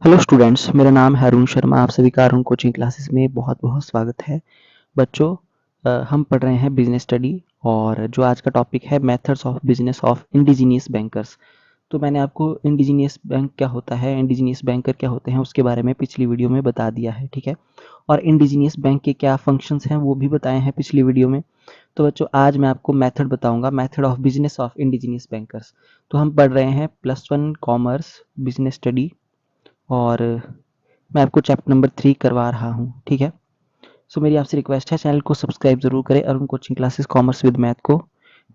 Hello students, मेरा नाम है अरुण शर्मा। आप सभी का अरुण कोचिंग क्लासेस में बहुत बहुत स्वागत है। बच्चों, हम पढ़ रहे हैं बिजनेस स्टडी और जो आज का टॉपिक है methods of business of indigenous bankers. तो मैंने आपको इंडिजीनियस बैंक क्या होता है, इंडिजीनियस बैंकर क्या होते हैं, उसके बारे में पिछली वीडियो में बता दिया है, ठीक है। और इंडिजीनियस बैंक के क्या फंक्शंस हैं वो भी बताए हैं पिछली वीडियो में। तो बच्चों, आज मैं आपको मेथड बताऊंगा, method of business of indigenous bankers. तो हम पढ़ रहे हैं +1 कॉमर्स बिजनेस स्टडी और मैं आपको चैप्टर नंबर 3 करवा रहा हूँ, ठीक है। सो मेरी आपसे रिक्वेस्ट है, चैनल को सब्सक्राइब जरूर करें। Arun coaching classes commerce with math को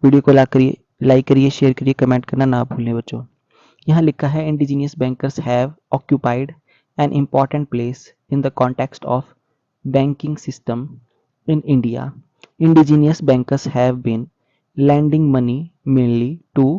वीडियो को लाइक करिए, शेयर करिए, कमेंट करना ना भूलें बच्चों। यहाँ लिखा है indigenous bankers have occupied an important place in the context of banking system in India. Indigenous bankers have been lending money mainly to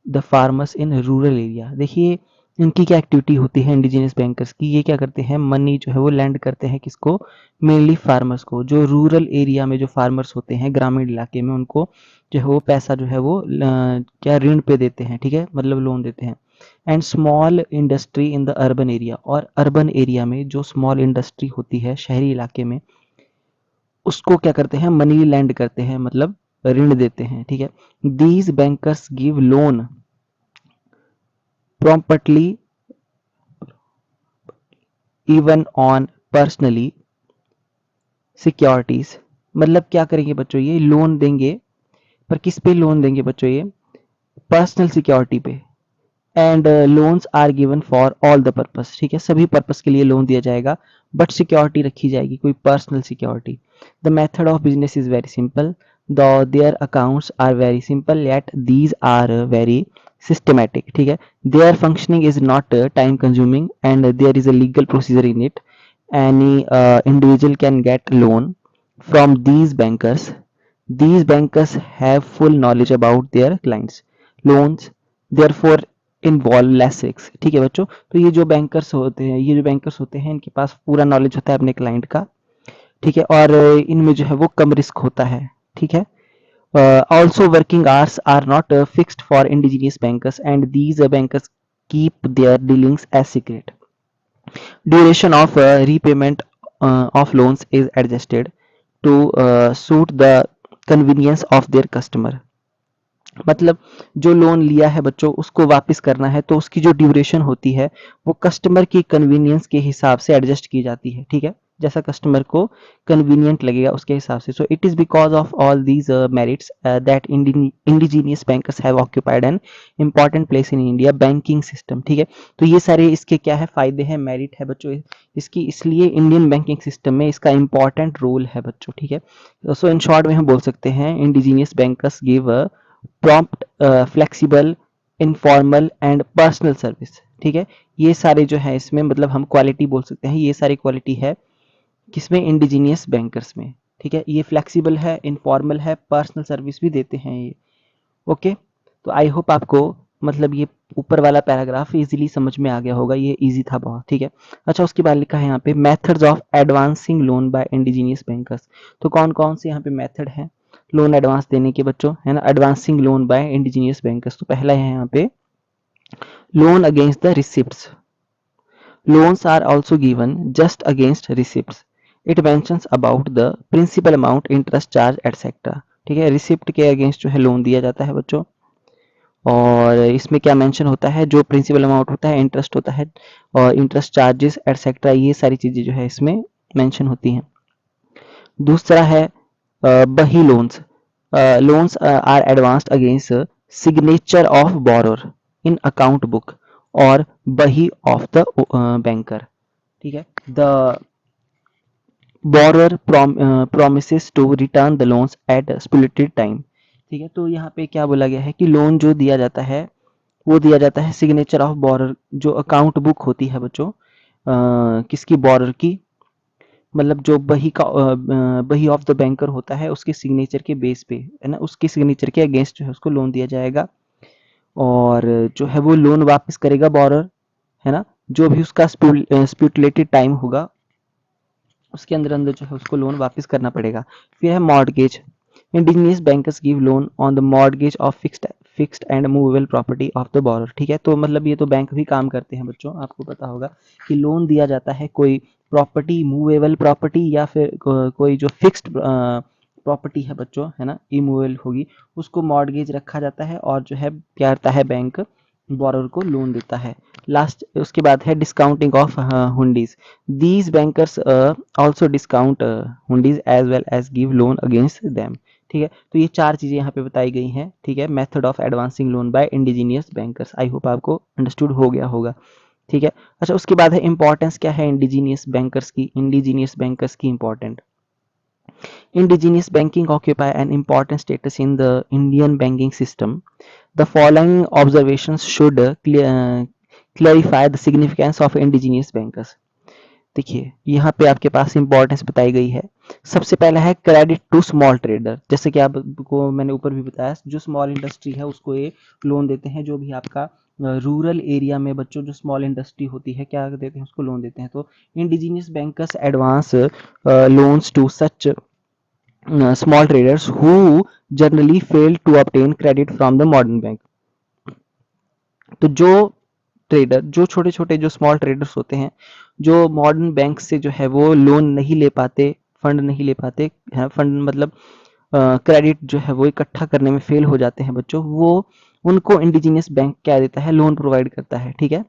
the farmers in rural area. देखिए, इनकी क्या एक्टिविटी होती है इंडिजिनियस बैंकर्स की। ये क्या करते हैं, मनी जो है वो लैंड करते हैं किसको, मेनली फार्मर्स को। जो रूरल एरिया में जो फार्मर्स होते हैं, ग्रामीण इलाके में, उनको जो है वो पैसा जो है वो क्या ऋण पे देते हैं, ठीक है, मतलब लोन देते हैं। And small industry in the urban area, और अर्बन एरिया में जो स्मॉल इंडस्ट्री होती है शहरी इलाके में, उसको क्या करते हैं, मनी लैंड करते हैं, मतलब ऋण देते हैं, ठीक है। These bankers give loan promptly even on personally securities. मतलब क्या करेंगे बच्चों, ये लोन देंगे, पर किस पे लोन देंगे बच्चों, ये पर्सनल सिक्योरिटी पे। And loans are given for all the purpose, ठीक है, सभी पर्पस के लिए लोन दिया जाएगा, बट सिक्योरिटी रखी जाएगी, कोई personal security. The method of business is very simple, the their accounts are very simple, yet these are very systematic, ठीक है। Their functioning is not time consuming and there is a legal procedure in it. any individual can get loan from these bankers. These bankers have full knowledge about their clients loans, therefore involve less risk, ठीक है बच्चों। तो ये जो bankers होते हैं, इनके पास पूरा नॉलेज होता है अपने क्लाइंट का, ठीक है, और इनमें जो है वो कम रिस्क होता है, ठीक है। Also working hours are not fixed for indigenous bankers and these bankers keep their dealings as secret. Duration of repayment of loans is adjusted to suit the convenience of their customer। मतलब जो loan लिया है बच्चों, उसको वापस करना है तो उसकी जो ड्यूरेशन होती है वो कस्टमर की कन्वीनियंस के हिसाब से एडजस्ट की जाती है, ठीक है, जैसा कस्टमर को कन्वीनियंट लगेगा उसके हिसाब से। So it is because of all these merits that indigenous bankers have occupied an important place in India banking system, ठीक है। तो ये सारे इसके क्या है, फायदे हैं, मेरिट है बच्चों इसकी, इसलिए इंडियन बैंकिंग सिस्टम में इसका इंपॉर्टेंट रोल है बच्चों, ठीक है। सो इन शॉर्ट में हम बोल सकते हैं indigenous bankers give prompt, flexible, informal and personal service, ठीक है। ये सारे जो है इसमें मतलब हम क्वालिटी बोल सकते हैं, ये सारी क्वालिटी है किसमें, इंडिजीनियस बैंकर्स में, ठीक है। ये फ्लेक्सिबल है, इनफॉर्मल है, पर्सनल सर्विस भी देते हैं ये, ओके। तो आई होप आपको मतलब ये ऊपर वाला पैराग्राफ इजीली समझ में आ गया होगा, ये इजी था बहुत, ठीक है। अच्छा, उसके बाद लिखा है यहाँ पे methods of advancing loan by indigenous bankers. तो कौन कौन से यहाँ पे मेथड है लोन एडवांस देने के बच्चों, है ना, advancing loan by indigenous bankers. तो पहला है यहाँ पे loan against the receipts. Loans are also given just against receipts. It mentions about the principal amount, interest charge, etc. ठीक है, रिसिप्ट के अगेंस्ट जो है लोन दिया जाता है बच्चों, और इसमें क्या मेंशन होता है, जो प्रिंसिपल अमाउंट होता है, इंटरेस्ट होता है, और इंटरेस्ट चार्जेस एटसेट्रा, ये सारी चीजें जो है इसमें मेंशन होती हैं। दूसरा है बही loans. Loans are advanced against signature of borrower in account book और बही ऑफ द बैंकर, ठीक है। The borrower promises to return the loans at specific time, ठीक है। तो यहाँ पे क्या बोला गया है कि लोन जो दिया जाता है वो दिया जाता है सिग्नेचर ऑफ बोरर, जो अकाउंट बुक होती है बच्चों, किसकी, बोरर की, मतलब जो बही का बही ऑफ द बैंकर होता है उसके सिग्नेचर के बेस पे, है ना, उसके सिग्नेचर के अगेंस्ट जो है उसको लोन दिया जाएगा, और जो है वो लोन वापस करेगा बोरर, है ना, जो भी उसका स्पिकुलेटेड टाइम होगा उसके अंदर अंदर जो है उसको लोन वापस करना पड़ेगा। फिर है mortgage. Indigenous bankers give loan on the mortgage of fixed and movable property of the borer. ठीक है, तो मतलब ये तो बैंक भी काम करते हैं बच्चों, आपको पता होगा कि लोन दिया जाता है कोई प्रॉपर्टी, मूवेबल प्रॉपर्टी या फिर कोई जो फिक्स्ड प्रॉपर्टी है बच्चों, है ना, इमूवेबल होगी, उसको मॉर्गेज रखा जाता है और जो है क्या करता है बैंक, बोरर को लोन देता है। लास्ट उसके बाद है discounting of hundis. These bankers also discount hundis as well as give loan against them. ठीक है, तो ये चार चीजें यहाँ पे बताई गई हैं। ठीक है, method of advancing loan by indigenous bankers. I hope आपको अंडरस्टूड हो गया होगा। ठीक है, अच्छा उसके बाद है इंपॉर्टेंस क्या है इंडिजीनियस बैंकर्स की। इंडिजीनियस बैंकर्स की important, indigenous banking occupy an important status in the Indian banking system. The following observations should clarify the significance of indigenous bankers. देखिए यहाँ पे आपके पास इंपॉर्टेंस बताई गई है। सबसे पहला है क्रेडिट टू स्मॉल ट्रेडर। जैसे कि आपको मैंने ऊपर भी बताया, जो स्मॉल इंडस्ट्री है उसको ये लोन देते हैं। जो भी आपका रूरल एरिया में बच्चों जो स्मॉल इंडस्ट्री होती है क्या देते हैं, उसको लोन देते हैं। तो indigenous bankers advance loans to such small traders who generally fail to obtain credit from the modern bank. तो जो ट्रेडर, जो छोटे छोटे जो स्मॉल ट्रेडर्स होते हैं, जो मॉडर्न बैंक से जो है वो लोन नहीं ले पाते, फंड नहीं ले पाते हैं, फंड मतलब क्रेडिट जो है वो इकट्ठा करने में फेल हो जाते हैं बच्चों, वो उनको इंडिजीनियस बैंक क्या देता है, लोन प्रोवाइड करता है। ठीक है,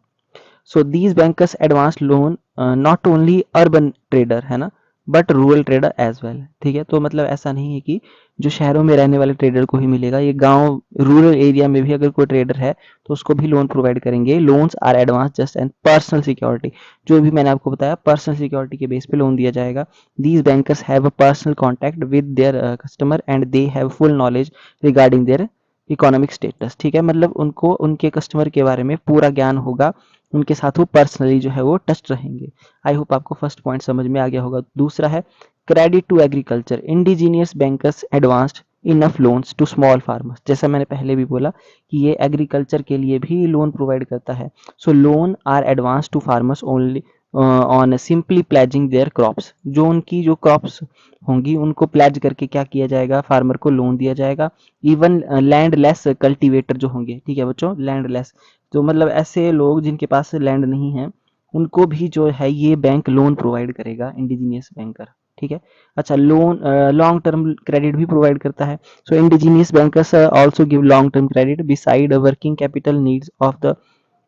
so these bankers advance loan not only urban trader, है ना, but rural trader as well. ठीक है, तो मतलब ऐसा नहीं है कि जो शहरों में रहने वाले ट्रेडर को ही मिलेगा, ये गांव रूरल एरिया में भी अगर कोई ट्रेडर है तो उसको भी लोन प्रोवाइड करेंगे। Loans are advance just and personal security. जो भी मैंने आपको बताया पर्सनल सिक्योरिटी के बेस पे लोन दिया जाएगा। These bankers have a personal contact with their customer and they have full knowledge regarding their economic status. ठीक है, मतलब उनको उनके कस्टमर के बारे में पूरा ज्ञान होगा, उनके साथ वो पर्सनली जो है वो टच रहेंगे। आई होप आपको फर्स्ट पॉइंट समझ में आ गया होगा। दूसरा है credit to agriculture. Indigenous bankers advanced enough loans to small farmers. जैसा मैंने पहले भी बोला कि ये एग्रीकल्चर के लिए भी लोन प्रोवाइड करता है। So loan are advance to farmers only on simply pledging their crops. जो उनकी जो क्रॉप्स होंगी उनको प्लेज करके क्या किया जाएगा, फार्मर को लोन दिया जाएगा। इवन लैंड लेस कल्टिवेटर जो होंगे, ठीक है बच्चों, लैंड लेस, तो मतलब ऐसे लोग जिनके पास लैंड नहीं है उनको भी जो है ये बैंक लोन प्रोवाइड करेगा, इंडिजीनियस बैंकर। ठीक है, अच्छा लोन लॉन्ग टर्म क्रेडिट भी प्रोवाइड करता है। So indigenous bankers also give long term credit beside working capital needs of the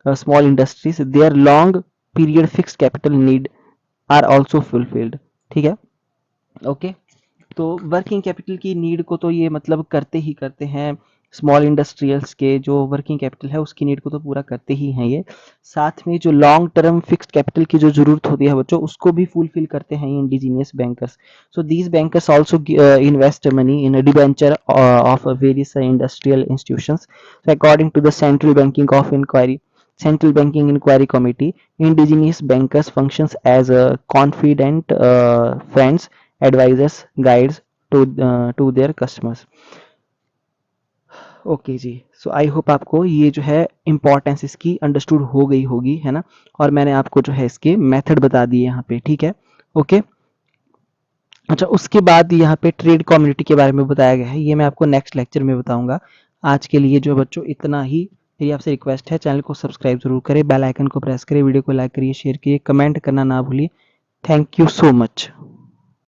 small industries, their long period fixed capital need are also fulfilled. ठीक है, okay, तो working capital की need को तो ये मतलब करते ही करते हैं। स्मॉल इंडस्ट्रियल्स के जो वर्किंग कैपिटल है उसकी नीड को तो पूरा करते ही हैं ये। साथ में जो लॉन्ग टर्म फिक्स्ड कैपिटल की जो जरूरत होती है बच्चों उसको भी फुलफिल करते हैं ये indigenous bankers. So these bankers also invest money in debenture of various industrial institutions according to the Central Banking Inquiry Committee. Indigenous bankers functions as a confident friends, advisors, guides to their customers. Okay जी, so I hope आपको ये जो है importance इसकी understood हो गई होगी, है ना, और मैंने आपको जो है इसके मेथड बता दिए यहाँ पे। ठीक है, ओके, अच्छा उसके बाद यहाँ पे ट्रेड कम्युनिटी के बारे में बताया गया है, ये मैं आपको नेक्स्ट लेक्चर में बताऊंगा। आज के लिए जो बच्चों इतना ही। मेरी आपसे रिक्वेस्ट है चैनल को सब्सक्राइब जरूर करें, बेल आइकन को प्रेस करें, वीडियो को लाइक करिए, शेयर करिए, कमेंट करना ना भूलिए। Thank you so much.